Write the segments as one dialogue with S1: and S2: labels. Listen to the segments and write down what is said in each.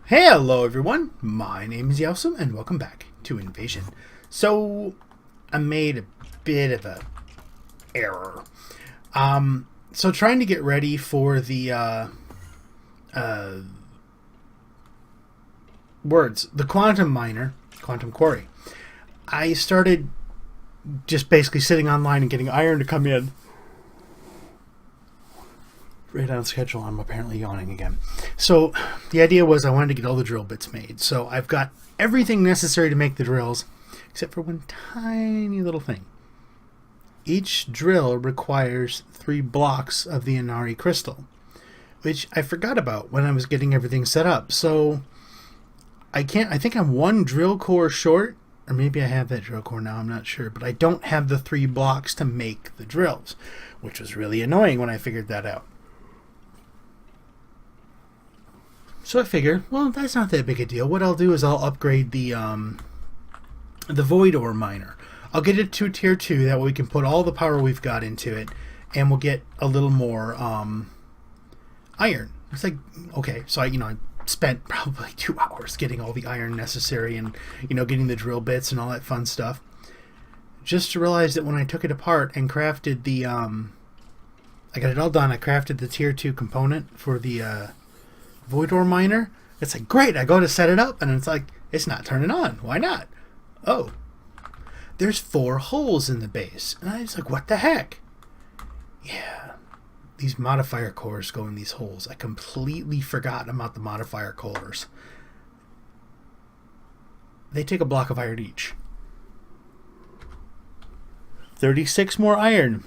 S1: Hello everyone, my name is Yelsum and welcome back to Invasion. So, I made a bit of a error. So trying to get ready for the, the quantum quarry. I started just basically sitting online and getting iron to come in. Right on schedule. I'm apparently yawning again. So the idea was I wanted to get all the drill bits made. So I've got everything necessary to make the drills, except for one tiny little thing. Each drill requires 3 blocks of the Inari crystal, which I forgot about when I was getting everything set up. So I think I'm 1 drill core short, or maybe I have that drill core now, I'm not sure, but I don't have the 3 blocks to make the drills, which was really annoying when I figured that out. So I figure, well, that's not that big a deal. What I'll do is I'll upgrade the void ore miner. I'll get it to tier 2. That way we can put all the power we've got into it, and we'll get a little more iron. It's like, okay, so I spent probably 2 hours getting all the iron necessary, and getting the drill bits and all that fun stuff. Just to realize that when I took it apart and crafted the I got it all done. I crafted the tier 2 component for the void ore miner. It's like, great, I go to set it up and it's like, it's not turning on. Why not? Oh, there's 4 holes in the base. And I was like, what the heck? Yeah, these modifier cores go in these holes. I completely forgot about the modifier cores. They take a block of iron each. 36 more iron.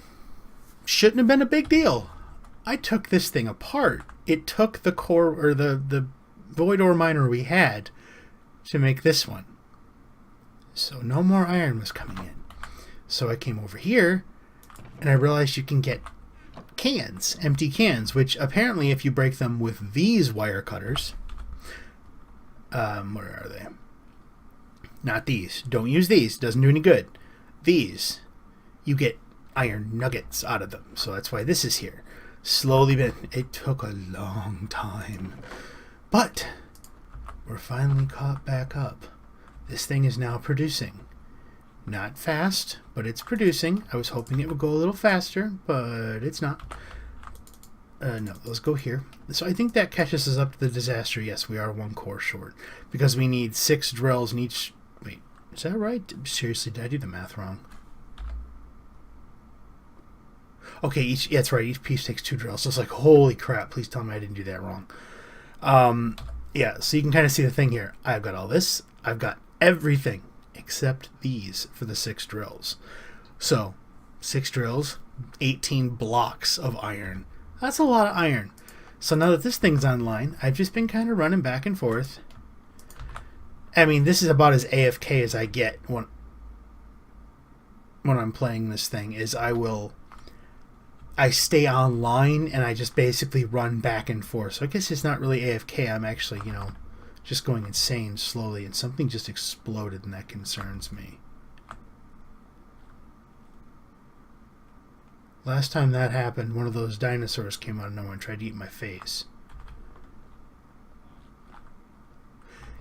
S1: Shouldn't have been a big deal. I took this thing apart. It took the core, or the void ore miner we had, to make this one. So no more iron was coming in. So I came over here, and I realized you can get cans, empty cans, which apparently if you break them with these wire cutters, where are they? Not these. Don't use these. Doesn't do any good. These, you get iron nuggets out of them. So that's why this is here. Slowly, but it took a long time. But we're finally caught back up. This thing is now producing. Not fast, but it's producing. I was hoping it would go a little faster, but it's not. No, let's go here. So I think that catches us up to the disaster. Yes, we are 1 core short because we need 6 drills in each. Wait, is that right? Seriously, did I do the math wrong? Okay, that's right. Each piece takes 2 drills. So it's like, holy crap! Please tell me I didn't do that wrong. Yeah. So you can kind of see the thing here. I've got all this. I've got everything except these for the 6 drills. So 6 drills, 18 blocks of iron. That's a lot of iron. So now that this thing's online, I've just been kind of running back and forth. I mean, this is about as AFK as I get when I'm playing this thing. I stay online and I just basically run back and forth. So I guess it's not really AFK. I'm actually, just going insane slowly, and something just exploded, and that concerns me. Last time that happened, one of those dinosaurs came out of nowhere and tried to eat my face.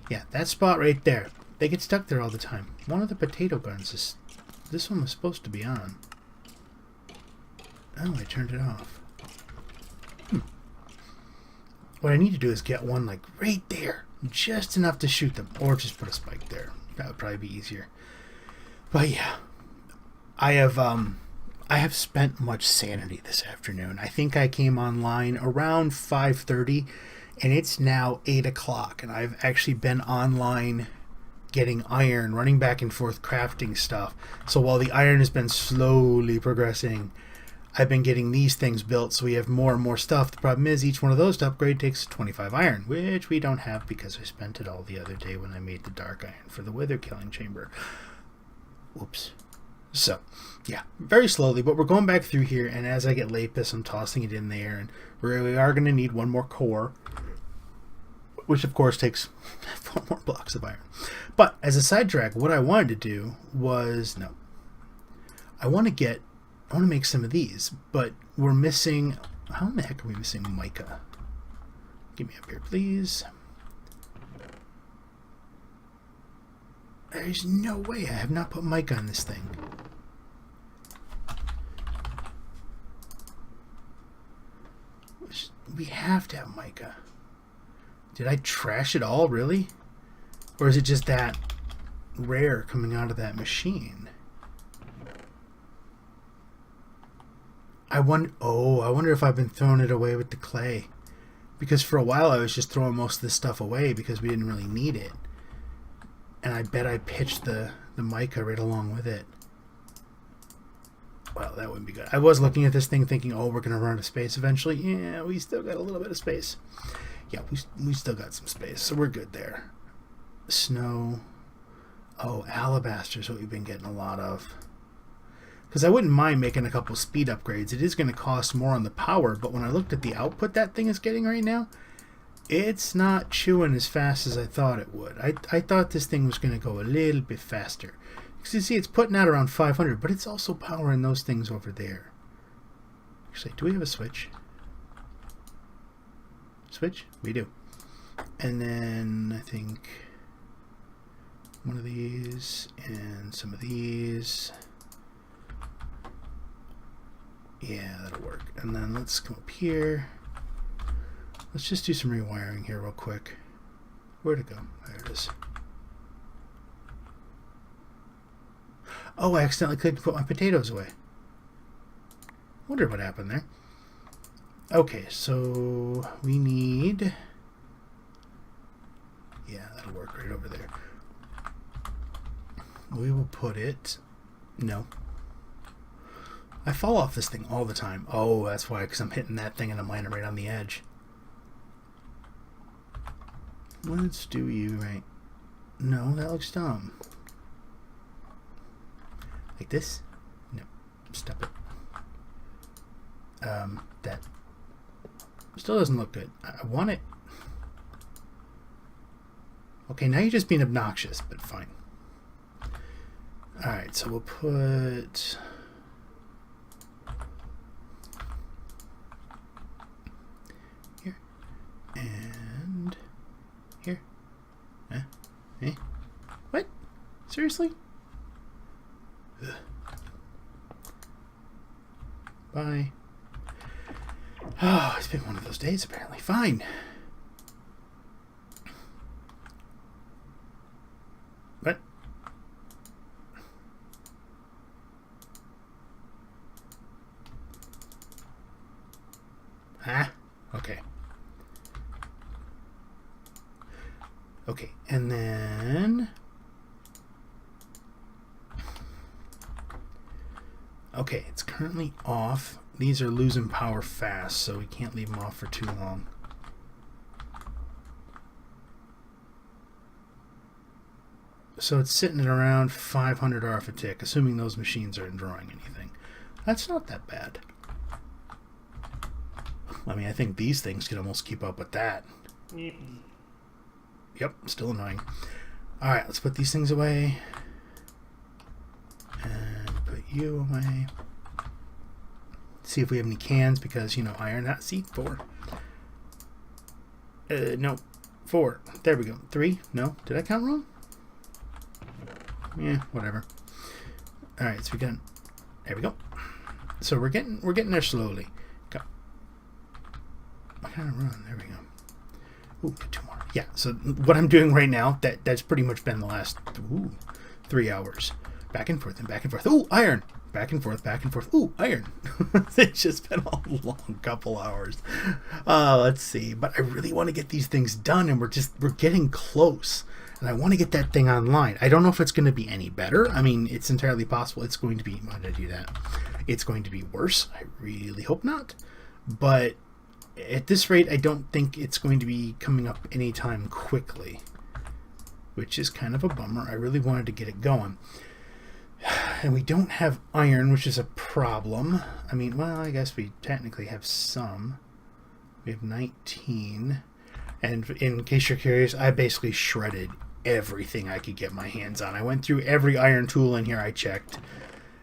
S1: Yeah, that spot right there. They get stuck there all the time. One of the potato guns this one was supposed to be on. Oh, I turned it off. What I need to do is get one like right there. Just enough to shoot them. Or just put a spike there. That would probably be easier. But yeah. I have spent much sanity this afternoon. I think I came online around 5:30 and it's now 8 o'clock. And I've actually been online getting iron, running back and forth crafting stuff. So while the iron has been slowly progressing, I've been getting these things built, so we have more and more stuff. The problem is each one of those to upgrade takes 25 iron, which we don't have because I spent it all the other day when I made the dark iron for the wither killing chamber. Whoops. So, yeah, very slowly, but we're going back through here, and as I get lapis, I'm tossing it in there, and we are going to need 1 more core, which of course takes 4 more blocks of iron. But as a side track, what I wanted to do was, I want to make some of these, but we're missing, how in the heck are we missing mica? Get me up here, please. There's no way I have not put mica on this thing. We have to have mica. Did I trash it all, really? Or is it just that rare coming out of that machine? I wonder if I've been throwing it away with the clay. Because for a while I was just throwing most of this stuff away because we didn't really need it. And I bet I pitched the mica right along with it. Well, that wouldn't be good. I was looking at this thing thinking, oh, we're going to run out of space eventually. Yeah, we still got a little bit of space. Yeah, we still got some space, so we're good there. Snow. Oh, alabaster is what we've been getting a lot of. Because I wouldn't mind making a couple speed upgrades. It is going to cost more on the power, but when I looked at the output that thing is getting right now, it's not chewing as fast as I thought it would. I thought this thing was going to go a little bit faster. Because you see, it's putting out around 500, but it's also powering those things over there. Actually, do we have a switch? Switch? We do. And then I think one of these and some of these. Yeah, that'll work. And then let's come up here. Let's just do some rewiring here real quick. Where'd it go? There it is. Oh, I accidentally clicked to put my potatoes away. Wonder what happened there. Okay, so we need... Yeah, that'll work right over there. We will put it... No. I fall off this thing all the time. Oh, that's why, because I'm hitting that thing and I'm landing right on the edge. Let's do you right. No, that looks dumb. Like this? No. Stop it. That still doesn't look good. I want it. Okay, now you're just being obnoxious, but fine. Alright, so we'll put... here. And... here. Eh? What? Seriously? Ugh. Bye. Oh, it's been one of those days apparently. Fine. What? Ah, okay. Okay, and then... Okay, it's currently off. These are losing power fast, so we can't leave them off for too long. So it's sitting at around 500 RF a tick, assuming those machines aren't drawing anything. That's not that bad. I mean, I think these things could almost keep up with that. Yep, still annoying. Alright, let's put these things away. And put you away. See if we have any cans, because, you know, iron, not C4. No. 4. There we go. 3? No. Did I count wrong? Yeah, whatever. Alright, so we got... There we go. So we're getting there slowly. Go. I gotta run. There we go. Ooh, get 2 more. Yeah, so what I'm doing right now, that's pretty much been the last 3 hours. Back and forth and back and forth. Ooh, iron! Back and forth, back and forth. Ooh, iron! It's just been a long couple hours. Let's see. But I really want to get these things done, and we're getting close. And I want to get that thing online. I don't know if it's going to be any better. I mean, it's entirely possible it's going to be... Why did I do that? It's going to be worse. I really hope not. But at this rate, I don't think it's going to be coming up anytime quickly, which is kind of a bummer. I really wanted to get it going. And we don't have iron, which is a problem. I mean, well, I guess we technically have some. We have 19. And in case you're curious, I basically shredded everything I could get my hands on. I went through every iron tool in here I checked.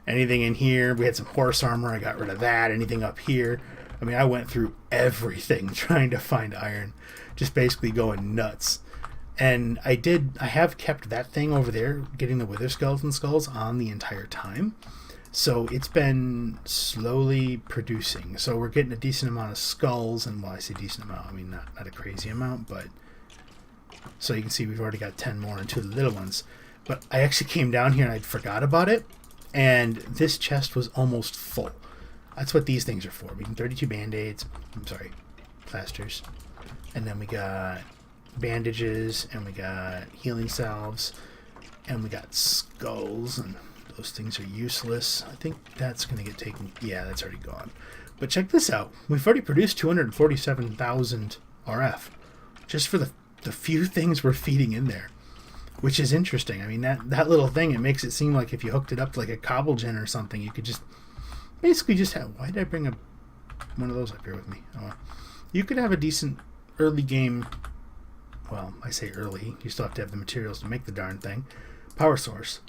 S1: Anything in here. We had some horse armor. I got rid of that. Anything up here. I mean, I went through everything trying to find iron. Just basically going nuts. And I have kept that thing over there, getting the wither skeleton skulls, on the entire time. So it's been slowly producing. So we're getting a decent amount of skulls, and well, I say decent amount, I mean not a crazy amount, but so you can see we've already got 10 more and 2 of the little ones. But I actually came down here and I forgot about it, and this chest was almost full. That's what these things are for. We can 32 band-aids, plasters, and then we got bandages, and we got healing salves, and we got skulls, and those things are useless. I think that's going to get taken. Yeah, that's already gone. But check this out. We've already produced 247,000 RF just for the few things we're feeding in there, which is interesting. I mean, that little thing, it makes it seem like if you hooked it up to like a cobble gen or something, you could just basically just have... Why did I bring one of those up here with me? Oh, well. You could have a decent early game... Well, I say early. You still have to have the materials to make the darn thing. Power source.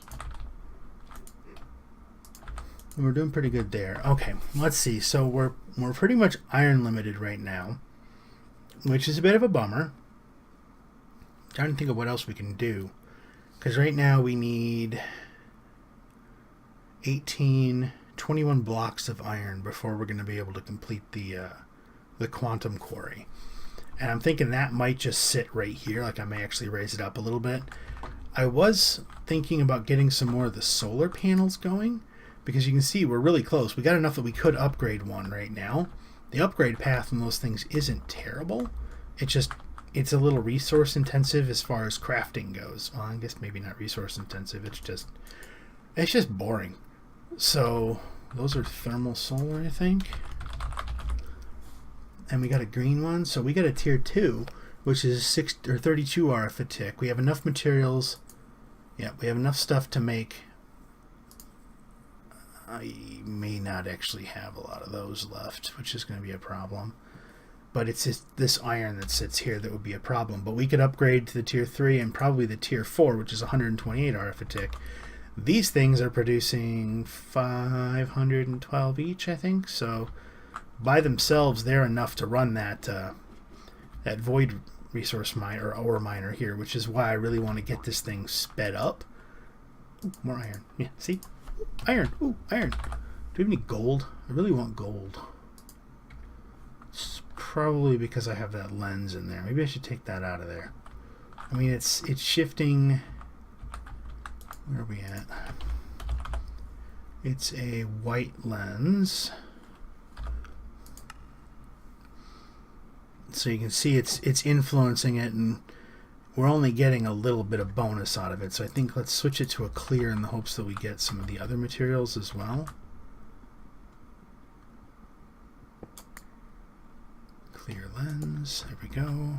S1: And we're doing pretty good there. Okay, let's see. So we're pretty much iron limited right now, which is a bit of a bummer. I'm trying to think of what else we can do, because right now we need 21 blocks of iron before we're going to be able to complete the quantum quarry. And I'm thinking that might just sit right here. Like, I may actually raise it up a little bit. I was thinking about getting some more of the solar panels going, because you can see we're really close. We got enough that we could upgrade one right now. The upgrade path on those things isn't terrible. It's a little resource intensive as far as crafting goes. Well, I guess maybe not resource intensive. It's just boring. So those are thermal solar, I think. And we got a green one, so we got a tier 2, which is 32 RF a tick. We have enough materials. Yeah, we have enough stuff to make. I may not actually have a lot of those left, which is going to be a problem. But it's just this iron that sits here that would be a problem. But we could upgrade to the tier 3 and probably the tier 4, which is 128 RF a tick. These things are producing 512 each, I think. So by themselves, they're enough to run that void resource miner or ore miner here, which is why I really want to get this thing sped up. Ooh, more iron. Yeah, see? Iron. Ooh, iron. Do we have any gold? I really want gold. It's probably because I have that lens in there. Maybe I should take that out of there. I mean, it's shifting. Where are we at? It's a white lens. So you can see it's influencing it, and we're only getting a little bit of bonus out of it. So I think let's switch it to a clear in the hopes that we get some of the other materials as well. Clear lens. There we go.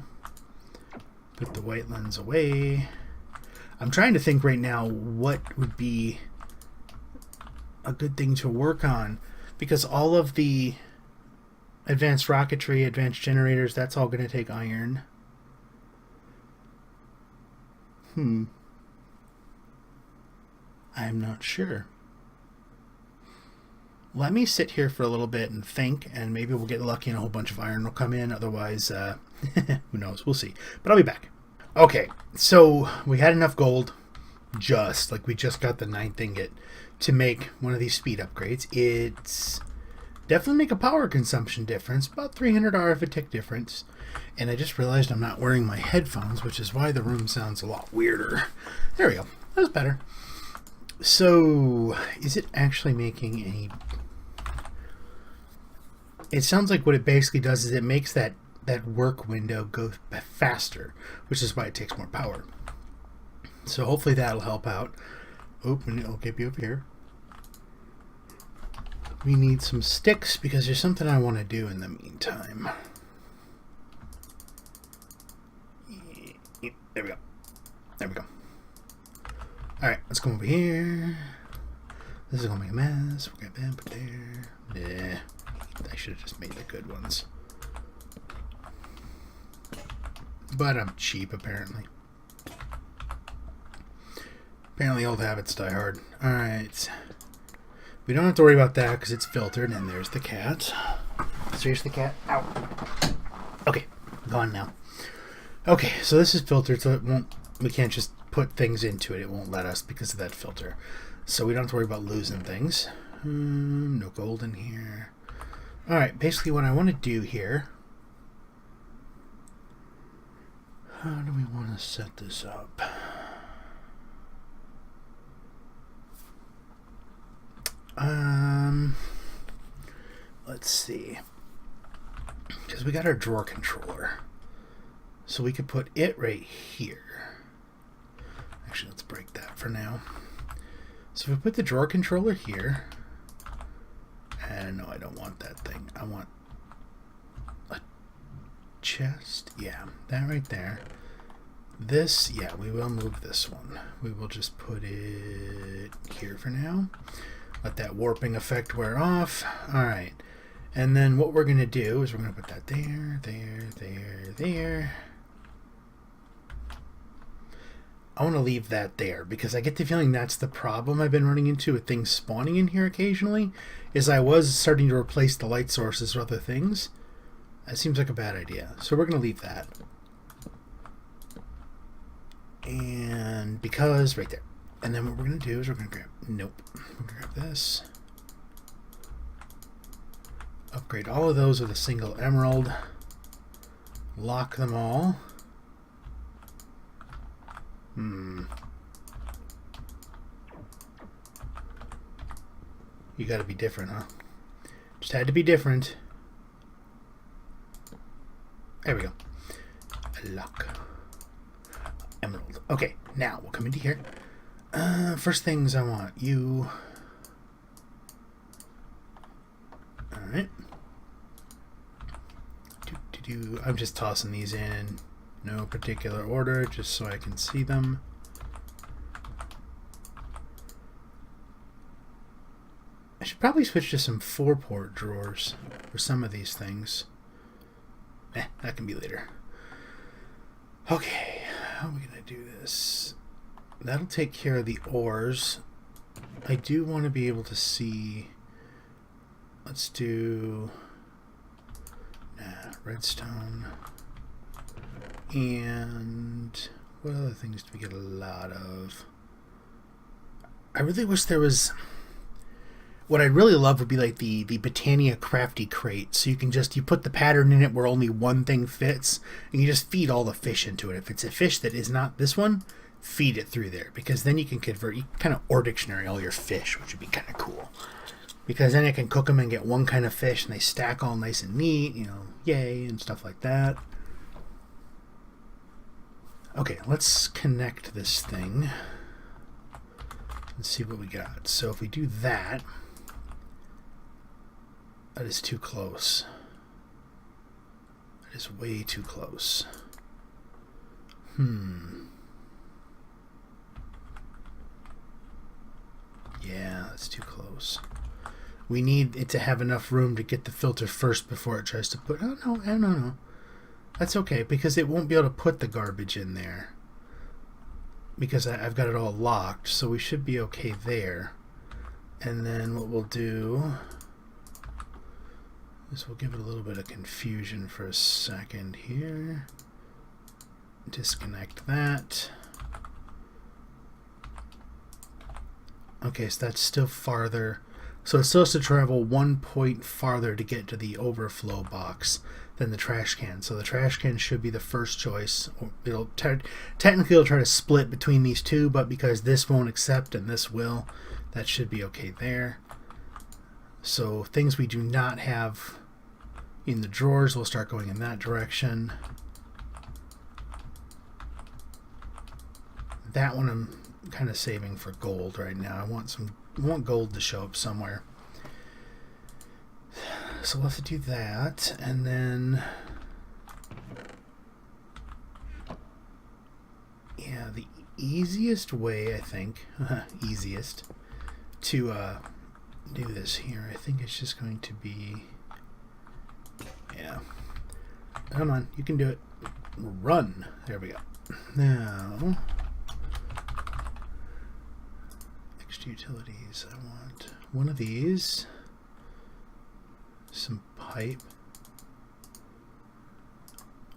S1: Put the white lens away. I'm trying to think right now what would be a good thing to work on, because all of the advanced rocketry, advanced generators, that's all going to take iron. I'm not sure. Let me sit here for a little bit and think, and maybe we'll get lucky and a whole bunch of iron will come in. Otherwise, who knows? We'll see. But I'll be back. Okay, so we had enough gold, we just got the 9th ingot to make one of these speed upgrades. It's definitely make a power consumption difference, about 300 RF a tick difference. And I just realized I'm not wearing my headphones, which is why the room sounds a lot weirder. There we go. That was better. So, is it actually making any... It sounds like what it basically does is it makes that work window go faster, which is why it takes more power. So hopefully that'll help out. Oh, and it'll get you over here. We need some sticks because there's something I want to do in the meantime. There we go. There we go. Alright, let's come over here. This is going to make a mess. We'll get that put there. Yeah. I should have just made the good ones. But I'm cheap, apparently. Apparently old habits die hard. Alright. We don't have to worry about that because it's filtered. And there's the cat. Seriously, cat? Ow. Okay. Gone now. Okay, so this is filtered, so it won't. We can't just put things into it. It won't let us because of that filter. So we don't have to worry about losing things. No gold in here. All right, basically what I want to do here. How do we want to set this up? Let's see. Because we got our drawer controller. So we could put it right here. Actually, let's break that for now. So if we put the drawer controller here. And no, I don't want that thing. I want a chest. Yeah, that right there. This, yeah, we will move this one. We will just put it here for now. Let that warping effect wear off. All right. And then what we're going to do is we're going to put that there, there. I want to leave that there because I get the feeling that's the problem I've been running into with things spawning in here occasionally, is I was starting to replace the light sources with other things. That seems like a bad idea. So we're going to leave that. And because right there. And then what we're going to do is we're going to grab, nope, we're going to grab this. Upgrade all of those with a single emerald. Lock them all. You gotta be different, huh? Just had to be different. There we go. Lock. Emerald. Okay, now we'll come into here. First things I want you. Alright. I'm just tossing these in no particular order, just so I can see them. I should probably switch to some 4-port drawers for some of these things. That can be later. Okay, how are we going to do this? That'll take care of the ores. I do want to be able to see... Let's do... redstone. And what other things do we get a lot of? I really wish there was... What I'd really love would be like the Britannia Crafty Crate. So you can just, you put the pattern in it where only one thing fits, and you just feed all the fish into it. If it's a fish that is not this one, feed it through there. Because then you can convert, you can kind of Ore Dictionary all your fish, which would be kind of cool. Because then I can cook them and get one kind of fish, and they stack all nice and neat, you know, yay, and stuff like that. Okay, let's connect this thing. Let's see what we got. So if we do that, that is too close. That is way too close. Yeah, that's too close. We need it to have enough room to get the filter first before it tries to put... Oh, no. That's okay, because it won't be able to put the garbage in there. Because I've got it all locked, so we should be okay there. And then what we'll do is we'll give it a little bit of confusion for a second here. Disconnect that. Okay, so that's still farther. So it still has to travel 1 point farther to get to the overflow box than the trash can. So the trash can should be the first choice. It'll technically it'll try to split between these two, but because this won't accept and this will, that should be okay there. So things we do not have in the drawers will start going in that direction. That one I'm kind of saving for gold right now. I want gold to show up somewhere. So we'll have to do that, and then yeah, the easiest way, I think, easiest to do this here, I think it's just going to be, yeah, come on, you can do it. Run. There we go. Now, extra utilities. I want one of these, some pipe,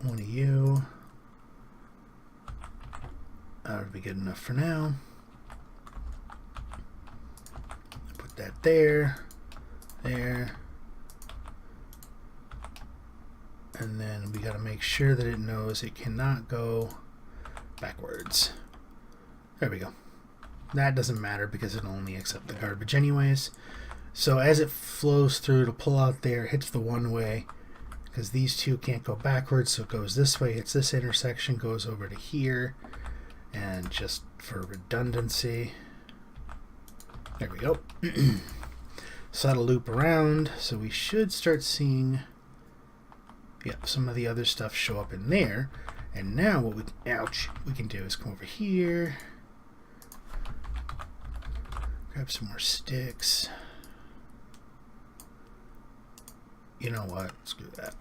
S1: one of you, That'll be good enough for now. Put that there, there. And then we got to make sure that it knows it cannot go backwards. There we go. That doesn't matter because it'll only accept the garbage anyways. So as it flows through, it'll pull out there, hits the one way, because these two can't go backwards, so it goes this way, hits this intersection, goes over to here, and just for redundancy, there we go. So that'll loop around, so we should start seeing some of the other stuff show up in there. And now what we can do is come over here, grab some more sticks. You know what? Screw that.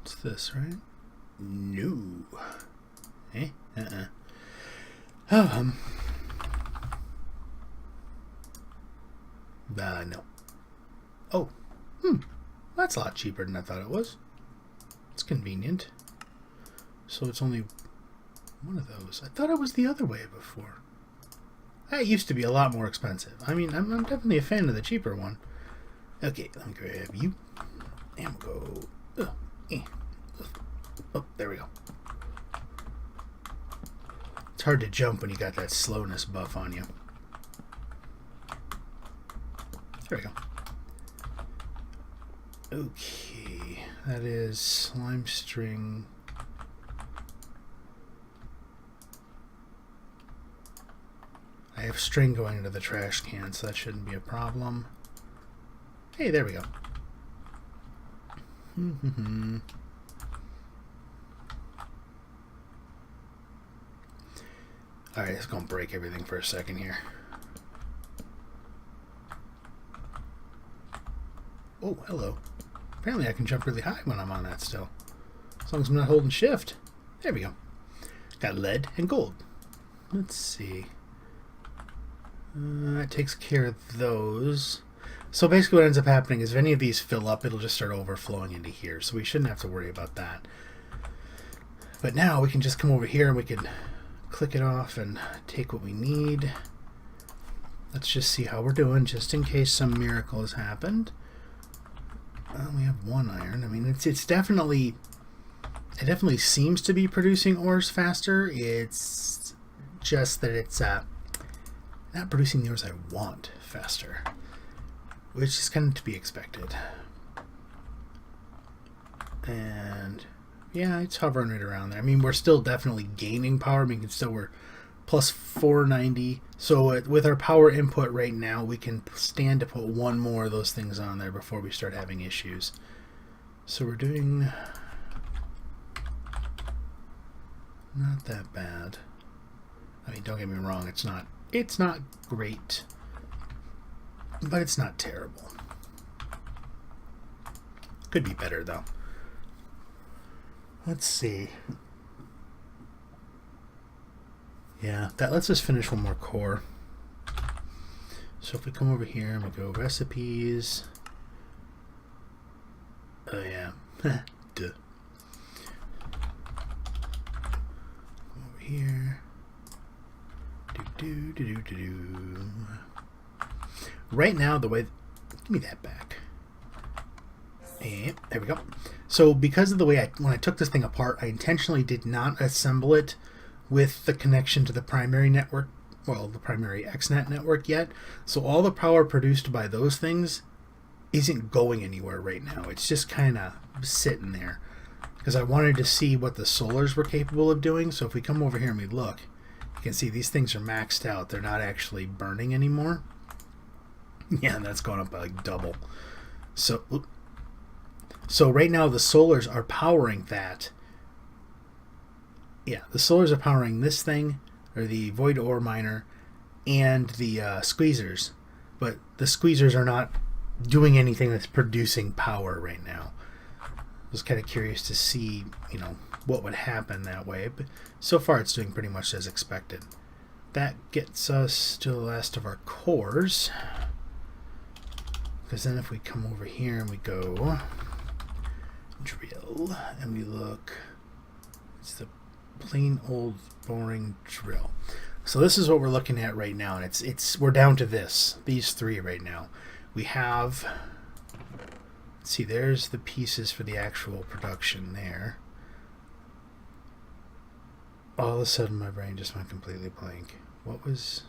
S1: What's this, right? No. Eh? Oh, no. Oh. That's a lot cheaper than I thought it was. It's convenient. So it's only one of those. I thought it was the other way before. That used to be a lot more expensive. I mean, I'm definitely a fan of the cheaper one. Okay, let me grab you. And we'll go. Oh, there we go. It's hard to jump when you got that slowness buff on you. There we go. Okay, that is slime string. I have string going into the trash can, so that shouldn't be a problem. Hey, there we go. Alright, it's going to break everything for a second here. Oh, hello. Apparently I can jump really high when I'm on that still. As long as I'm not holding shift. There we go. Got lead and gold. Let's see. That takes care of those. So basically what ends up happening is if any of these fill up, it'll just start overflowing into here. So we shouldn't have to worry about that. But now we can just come over here and we can click it off and take what we need. Let's just see how we're doing, just in case some miracle has happened. We have one iron. I mean, it definitely seems to be producing ores faster. It's just that it's not producing the ores I want faster, which is kind of to be expected. And yeah, it's hovering right around there. I mean, we're still definitely gaining power. I mean, we're plus 490. So with our power input right now, we can stand to put one more of those things on there before we start having issues. So we're doing not that bad. I mean, don't get me wrong, it's not great, but it's not terrible. Could be better though. Let's see. Yeah, that lets us finish one more core. So if we come over here and we go recipes. Oh yeah. Duh. Over here. Right now, the way... Give me that back. And there we go. So because of the way when I took this thing apart, I intentionally did not assemble it with the connection to the primary network, well, the primary XNet network yet. So all the power produced by those things isn't going anywhere right now. It's just kind of sitting there because I wanted to see what the solars were capable of doing. So if we come over here and we look, you can see these things are maxed out. They're not actually burning anymore. Yeah, that's going up by like double. So right now the solars are powering that. Yeah, the solars are powering this thing, or the void ore miner, and the squeezers. But the squeezers are not doing anything that's producing power right now. I was kind of curious to see, what would happen that way. But so far it's doing pretty much as expected. That gets us to the last of our cores. Because then if we come over here and we go drill and we look, it's the plain old boring drill. So this is what we're looking at right now, and it's we're down to these three right now. We have, let's see, there's the pieces for the actual production there. All of a sudden my brain just went completely blank. What was...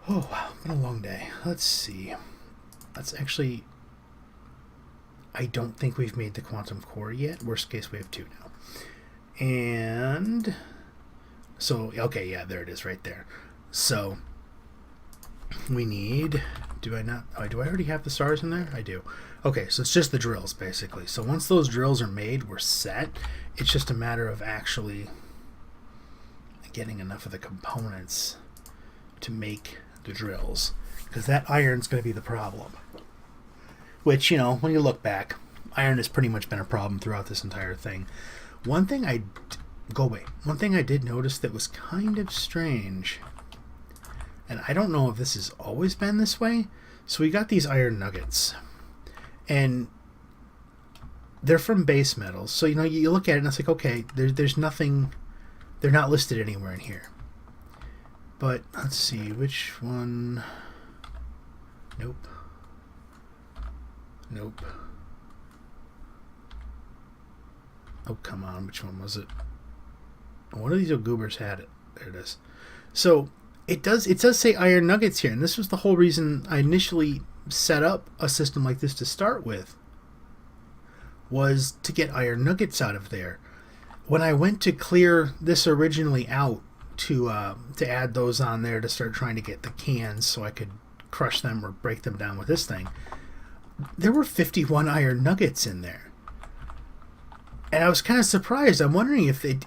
S1: Oh wow, been a long day. Let's see. That's actually... I don't think we've made the quantum core yet. Worst case, we have 2 now. And... So, okay, yeah, there it is right there. So, we need... Do I not... Oh, do I already have the stars in there? I do. Okay, so it's just the drills, basically. So once those drills are made, we're set. It's just a matter of actually getting enough of the components to make the drills. Because that iron's going to be the problem. Which, you know, when you look back, iron has pretty much been a problem throughout this entire thing. One thing I did notice that was kind of strange, and I don't know if this has always been this way. So we got these iron nuggets, and they're from base metals. So, you know, you look at it and it's like, okay, there's nothing, they're not listed anywhere in here. But let's see, which one? Nope. Nope. Oh, come on, which one was it? One of these old goobers had it. There it is. So it does say iron nuggets here, and this was the whole reason I initially set up a system like this to start with, was to get iron nuggets out of there. When I went to clear this originally out to add those on there to start trying to get the cans so I could crush them or break them down with this thing, there were 51 iron nuggets in there. And I was kind of surprised. I'm wondering if it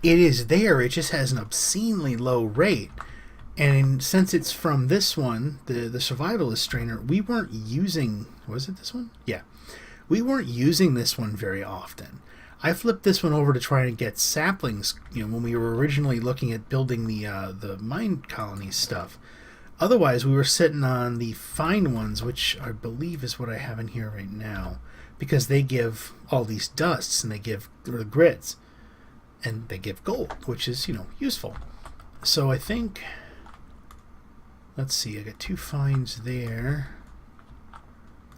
S1: is there, it just has an obscenely low rate. And since it's from this one, the survivalist strainer, we weren't using... Was it this one? Yeah. We weren't using this one very often. I flipped this one over to try and get saplings, you know, when we were originally looking at building the mine colony stuff. Otherwise, we were sitting on the fine ones, which I believe is what I have in here right now, because they give all these dusts, and they give the grids, and they give gold, which is, you know, useful. So I think... Let's see, I got 2 fines there.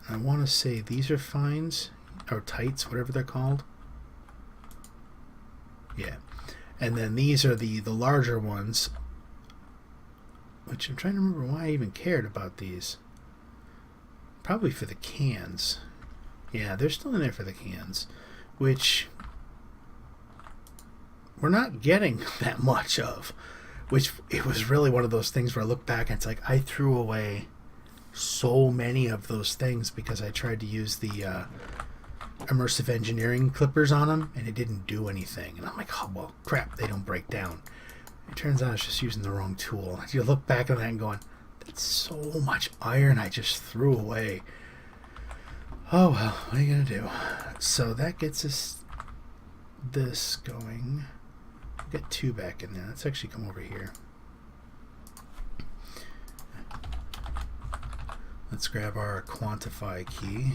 S1: I want to say these are fines, or tights, whatever they're called. Yeah. And then these are the larger ones, which I'm trying to remember why I even cared about these. Probably for the cans. Yeah, they're still in there for the cans, which we're not getting that much of. Which, it was really one of those things where I look back and it's like, I threw away so many of those things because I tried to use the immersive engineering clippers on them, and it didn't do anything. And I'm like, oh, well, crap, they don't break down. It turns out I was just using the wrong tool. You look back on that and going, that's so much iron I just threw away. Oh, well, what are you going to do? So that gets us this going. Get 2 back in there. Let's actually come over here. Let's grab our quantify key.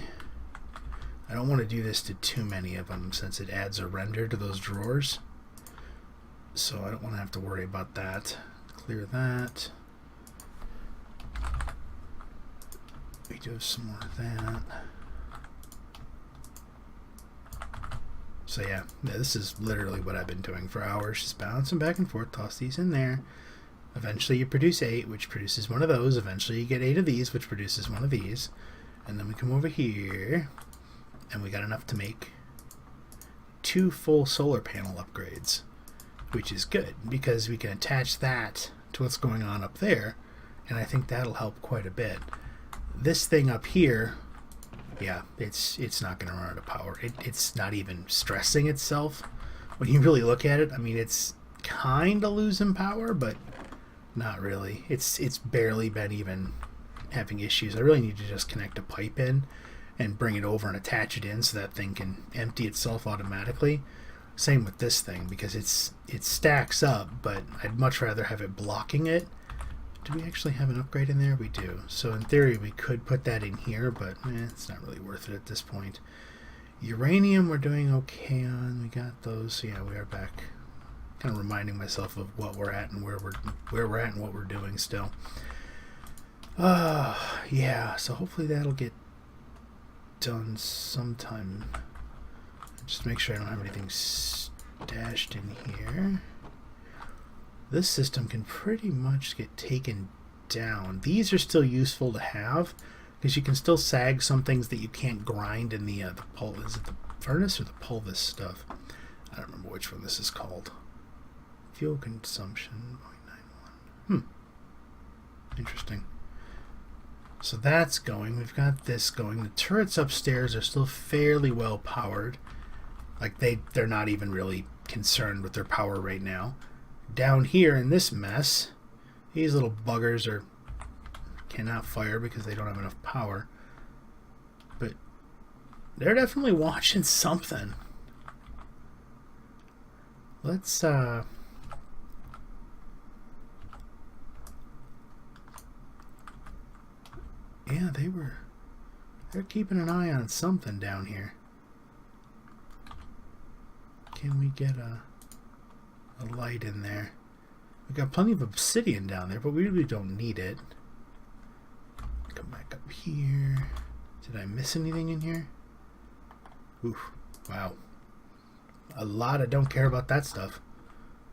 S1: I don't want to do this to too many of them since it adds a render to those drawers. So I don't want to have to worry about that. Clear that. We do have some more of that. So yeah, this is literally what I've been doing for hours, just bouncing back and forth, toss these in there. Eventually you produce 8, which produces one of those. Eventually you get 8 of these, which produces one of these. And then we come over here, and we got enough to make 2 full solar panel upgrades, which is good, because we can attach that to what's going on up there, and I think that'll help quite a bit. This thing up here... Yeah, it's not going to run out of power. It's not even stressing itself. When you really look at it, I mean, it's kind of losing power, but not really. It's barely been even having issues. I really need to just connect a pipe in and bring it over and attach it in so that thing can empty itself automatically. Same with this thing, because it stacks up, but I'd much rather have it blocking it Do we actually have an upgrade in there? We do. So in theory we could put that in here, but it's not really worth it at this point. Uranium we're doing okay on. We got those. So yeah, we are back. Kind of reminding myself of what we're at and where we're at and what we're doing still. Yeah, so hopefully that'll get done sometime. Just make sure I don't have anything stashed in here. This system can pretty much get taken down. These are still useful to have because you can still sag some things that you can't grind in the is it the furnace or the pulvis stuff? I don't remember which one this is called. Fuel consumption 0.91. Interesting. So that's going. We've got this going. The turrets upstairs are still fairly well powered. Like they're not even really concerned with their power right now. Down here in this mess, these little buggers cannot fire because they don't have enough power. But they're definitely watching something. Let's yeah, they're keeping an eye on something down here. Can we get a light in there? We got plenty of obsidian down there, but we really don't need it. Come back up here. Did I miss anything in here? Oof, wow. A lot. I don't care about that stuff.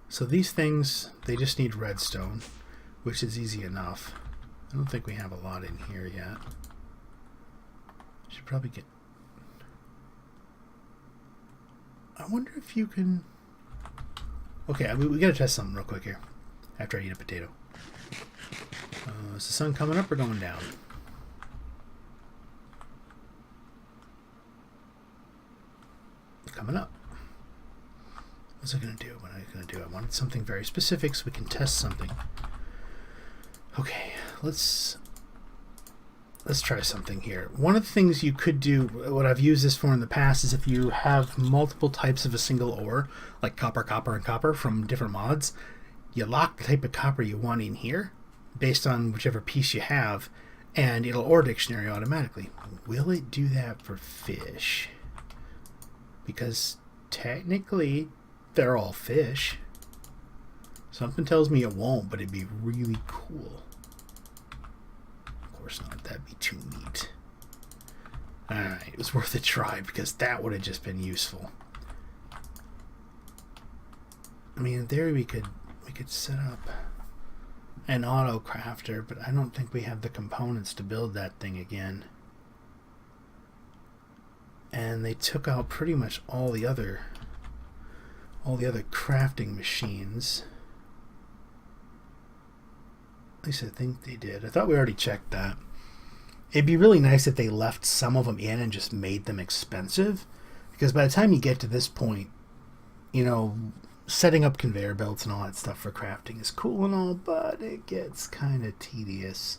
S1: So these things, they just need redstone, which is easy enough. I don't think we have a lot in here yet. Should probably get... I wonder if you can... Okay, we gotta test something real quick here. After I eat a potato. Is the sun coming up or going down? Coming up. What's it gonna do? What am I gonna do? I wanted something very specific so we can test something. Okay, let's try something here. One of the things you could do, what I've used this for in the past, is if you have multiple types of a single ore, like copper, copper, and copper from different mods, you lock the type of copper you want in here based on whichever piece you have, and it'll ore dictionary automatically. Will it do that for fish? Because technically they're all fish. Something tells me it won't, but it'd be really cool. Of course not, that'd be too neat. Alright, it was worth a try because that would have just been useful. I mean, in theory we could set up an auto crafter, but I don't think we have the components to build that thing again. And they took out pretty much all the other crafting machines. At least I think they did. I thought we already checked that. It'd be really nice if they left some of them in and just made them expensive, because by the time you get to this point, you know, setting up conveyor belts and all that stuff for crafting is cool and all, but it gets kind of tedious.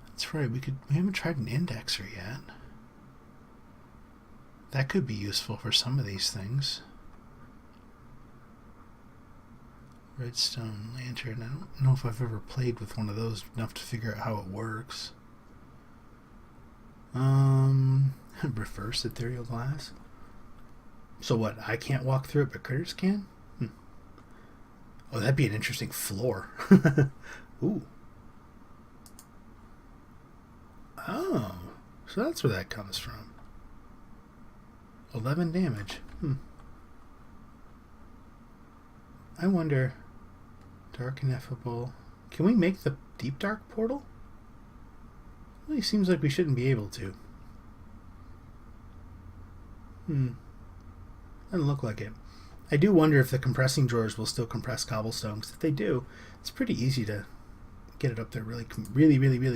S1: That's right, we haven't tried an indexer yet. That could be useful for some of these things. Redstone lantern. I don't know if I've ever played with one of those enough to figure out how it works. Reverse ethereal glass. So what? I can't walk through it, but critters can? Oh, that'd be an interesting floor. Ooh. Oh, so that's where that comes from. 11 damage. I wonder... Dark ineffable. Can we make the deep dark portal? Really seems like we shouldn't be able to. Doesn't look like it. I do wonder if the compressing drawers will still compress cobblestone, because if they do, it's pretty easy to get it up there really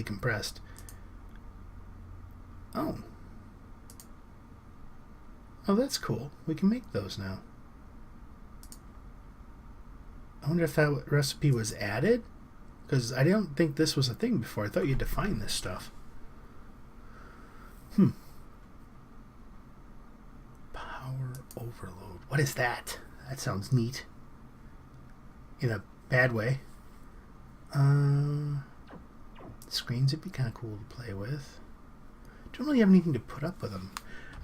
S1: compressed. Oh, that's cool. We can make those now. I wonder if that recipe was added, because I don't think this was a thing before. I thought you had to find this stuff. Power overload. What is that? That sounds neat. In a bad way. Screens would be kind of cool to play with. Don't really have anything to put up with them.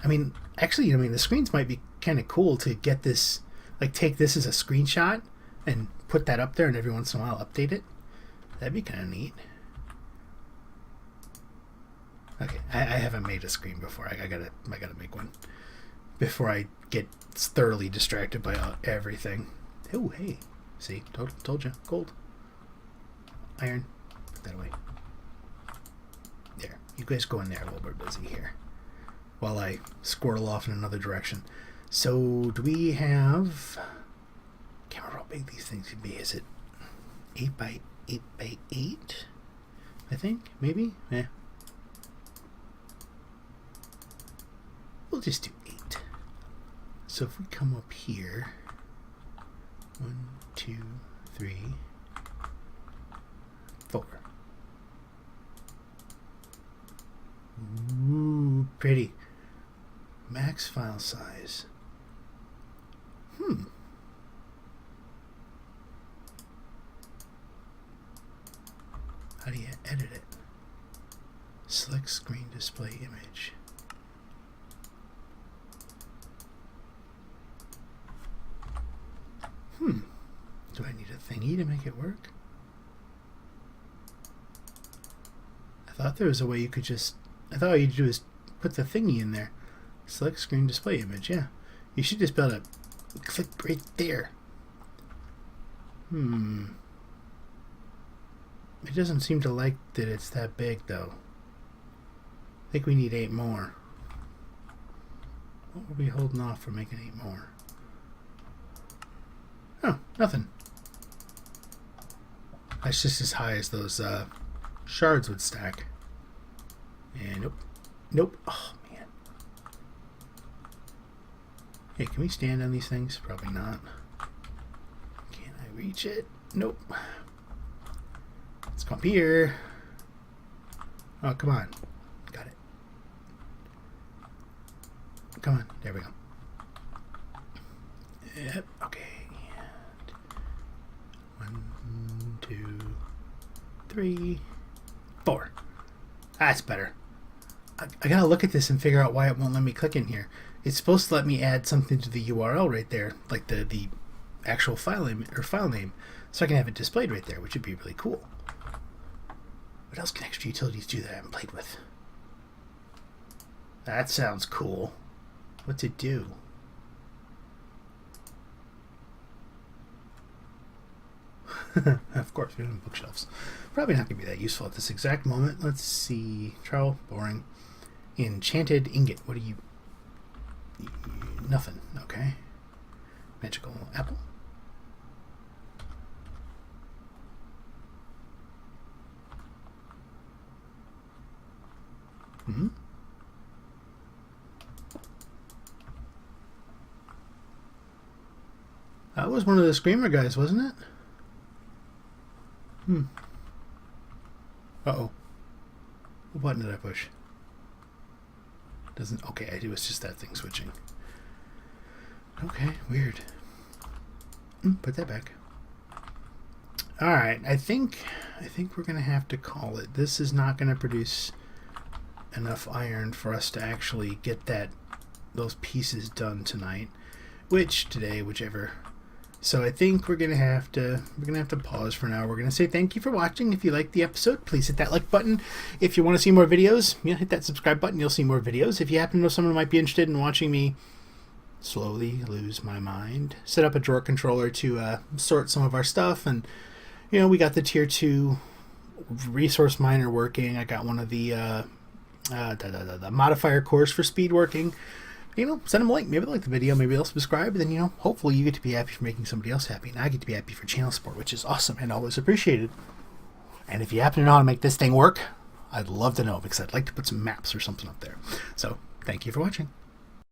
S1: I mean, actually, the screens might be kind of cool to get this, like take this as a screenshot and put that up there and every once in a while update it. That'd be kind of neat. Okay, I haven't made a screen before. I gotta make one before I get thoroughly distracted by everything. Oh, hey. See? Told you. Gold. Iron. Put that away. There. You guys go in there while we're busy here. While I squirrel off in another direction. So, do we have... Can't remember how big these things could be. Is it 8 by 8 by 8? I think? Maybe? Yeah. We'll just do 8. So if we come up here, 1, 2, 3, 4. Ooh, pretty. Max file size. How do you edit it? Select screen display image. Do I need a thingy to make it work? I thought there was a way you could just... I thought all you do is put the thingy in there. Select screen display image, yeah. You should just be able to click right there. It doesn't seem to like that it's that big, though. I think we need 8 more. What were we holding off for making 8 more? Oh, nothing. That's just as high as those shards would stack. And nope. Nope. Oh, man. Hey, can we stand on these things? Probably not. Can I reach it? Nope. Let's come up here. Oh, come on. Got it. Come on. There we go. Yep. Okay. 1, 2, 3, 4. That's better. I gotta look at this and figure out why it won't let me click in here. It's supposed to let me add something to the URL right there, like the actual file name, so I can have it displayed right there, which would be really cool. What else can extra utilities do that I haven't played with? That sounds cool. What's it do? Of course, we don't have bookshelves. Probably not going to be that useful at this exact moment. Let's see. Trowel, boring. Enchanted ingot. What do you... Nothing. Okay. Magical apple. That was one of the Screamer guys, wasn't it? Uh-oh. What button did I push? Doesn't... Okay, it was just that thing switching. Okay, weird. Put that back. Alright, I think we're going to have to call it. This is not going to produce enough iron for us to actually get those pieces done tonight. Whichever. So I think we're gonna have to pause for now. We're gonna say thank you for watching. If you liked the episode, please hit that like button. If you want to see more videos, hit that subscribe button. You'll see more videos. If you happen to know someone who might be interested in watching me slowly lose my mind, set up a drawer controller to sort some of our stuff, and we got the tier 2 resource miner working. I got one of the modifier cores for speed working. Send them a link. Maybe they'll like the video. Maybe they'll subscribe. And then, hopefully you get to be happy for making somebody else happy. And I get to be happy for channel support, which is awesome and always appreciated. And if you happen to know how to make this thing work, I'd love to know, because I'd like to put some maps or something up there. So, thank you for watching.